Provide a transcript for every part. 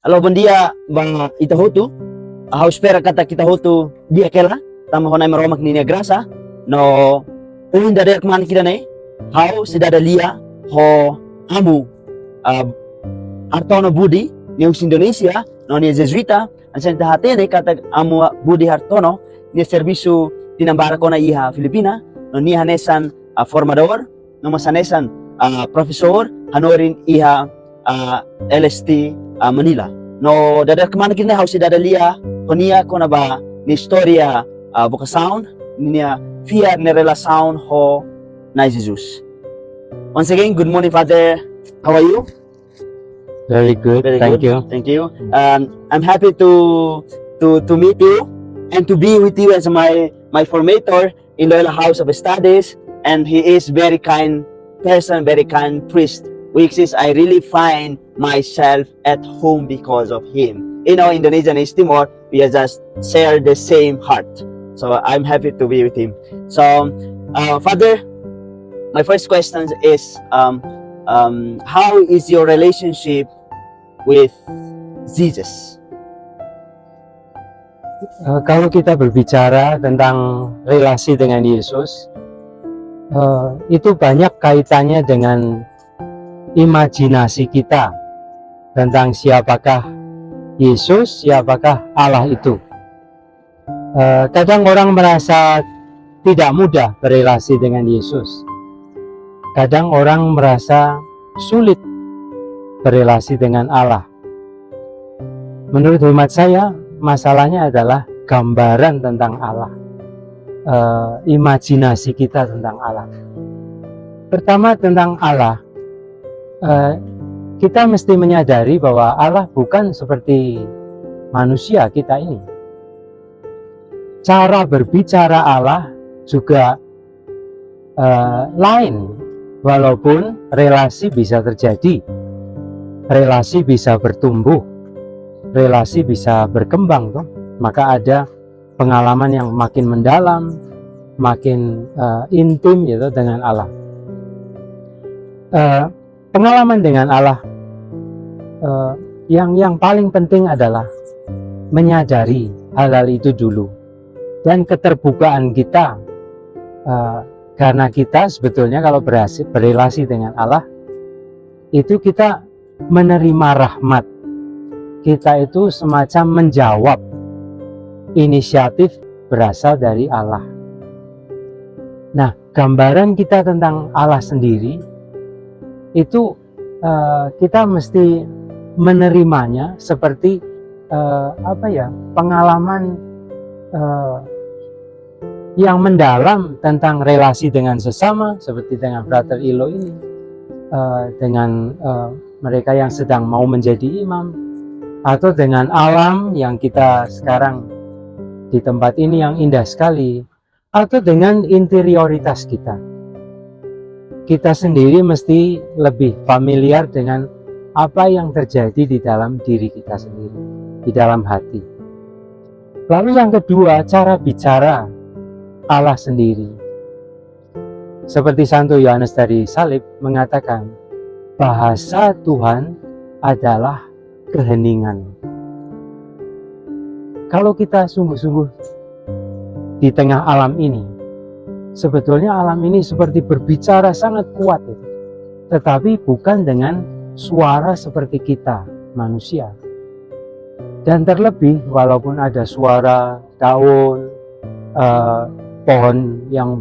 Halo, bom dia bang Itahutu. How espera kata kita hutu dia kela tama honai maromak ni graça no un dari kemana kita ne how sedada lia ho amu Hartono Budi ni Indonesia no ni Jesuita ansan tahatene kata amu Budi Hartono ni servisu tinambara kona iha Filipina no ni hanesan formador no masanesan profesor hanorin iha LST Manila no dada kemana kita how sedada lia honia kona ba ni historia vocação niya via ni relação ho na Jesus. Once again, good morning, Father. How are you? Very good. Very Thank good. you. Thank you. I'm happy to meet you and to be with you as my formator in Loyola House of Studies. And he is very kind person, very kind priest, which is I really find myself at home because of him. You know, Indonesian and Timor, we are just share the same heart. So I'm happy to be with him. So, Father, my first question is, how is your relationship with Jesus? Kalau kita berbicara tentang relasi dengan Yesus, itu banyak kaitannya dengan imajinasi kita tentang siapakah Yesus, siapakah Allah itu. Kadang orang merasa tidak mudah berelasi dengan Yesus. Kadang orang merasa sulit berelasi dengan Allah. Menurut hemat saya, masalahnya adalah gambaran tentang Allah, imajinasi kita tentang Allah. Pertama, tentang Allah, kita mesti menyadari bahwa Allah bukan seperti manusia kita ini. Cara berbicara Allah juga lain, walaupun relasi bisa terjadi, relasi bisa bertumbuh, relasi bisa berkembang, toh. Maka ada pengalaman yang makin mendalam, makin intim gitu dengan Allah. Pengalaman dengan Allah yang paling penting adalah menyadari hal-hal itu dulu. Dan keterbukaan kita, karena kita sebetulnya kalau berelasi dengan Allah, itu kita menerima rahmat. Kita itu semacam menjawab inisiatif berasal dari Allah. Nah, gambaran kita tentang Allah sendiri, itu kita mesti menerimanya seperti pengalaman yang mendalam tentang relasi dengan sesama, seperti dengan Frater Ilo ini, dengan mereka yang sedang mau menjadi imam, atau dengan alam yang kita sekarang di tempat ini yang indah sekali, atau dengan interioritas kita. Kita sendiri mesti lebih familiar dengan apa yang terjadi di dalam diri kita sendiri, di dalam hati. Lalu yang kedua, cara bicara Allah sendiri. Seperti Santo Yohanes dari Salib mengatakan, bahasa Tuhan adalah keheningan. Kalau kita sungguh-sungguh di tengah alam ini, sebetulnya alam ini seperti berbicara sangat kuat, tetapi bukan dengan suara seperti kita, manusia. Dan terlebih, walaupun ada suara daun, pohon yang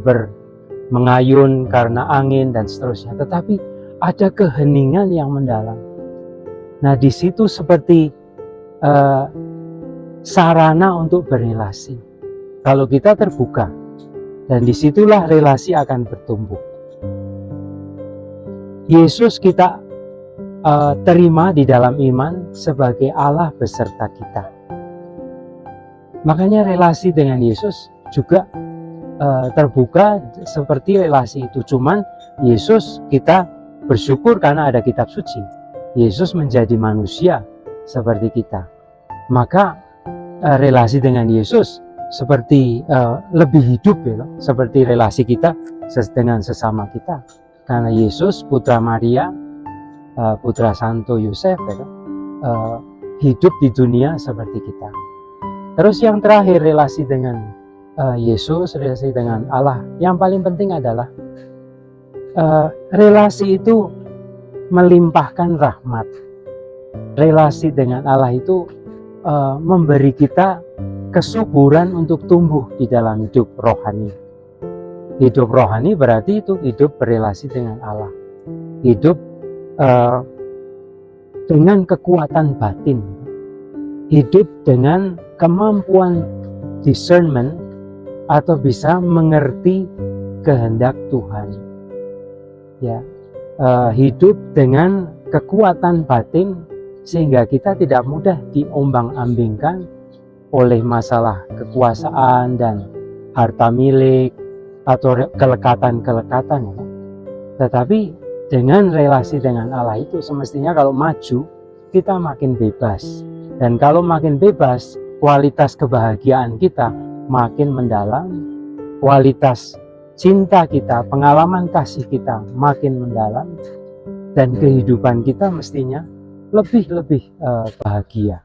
mengayun karena angin dan seterusnya, tetapi ada keheningan yang mendalam. Nah, di situ seperti sarana untuk berelasi. Kalau kita terbuka, dan disitulah relasi akan bertumbuh. Yesus kita terima di dalam iman sebagai Allah beserta kita. Makanya relasi dengan Yesus juga terbuka seperti relasi itu. Cuman Yesus, kita bersyukur karena ada kitab suci. Yesus menjadi manusia seperti kita. Maka relasi dengan Yesus seperti lebih hidup, ya, seperti relasi kita dengan sesama kita. Karena Yesus putra Maria, putra Santo Yosef, ya, hidup di dunia seperti kita. Terus yang terakhir, relasi dengan Yesus, relasi dengan Allah. Yang paling penting adalah relasi itu melimpahkan rahmat. Relasi dengan Allah itu memberi kita kesuburan untuk tumbuh di dalam hidup rohani. Hidup rohani berarti itu hidup berelasi dengan Allah. Hidup dengan kekuatan batin. Hidup dengan kemampuan discernment atau bisa mengerti kehendak Tuhan. Ya, hidup dengan kekuatan batin sehingga kita tidak mudah diombang-ambingkan oleh masalah kekuasaan dan harta milik atau kelekatan-kelekatan. Tetapi dengan relasi dengan Allah itu semestinya kalau maju kita makin bebas, dan kalau makin bebas kualitas kebahagiaan kita makin mendalam, kualitas cinta kita, pengalaman kasih kita makin mendalam, dan kehidupan kita mestinya lebih bahagia.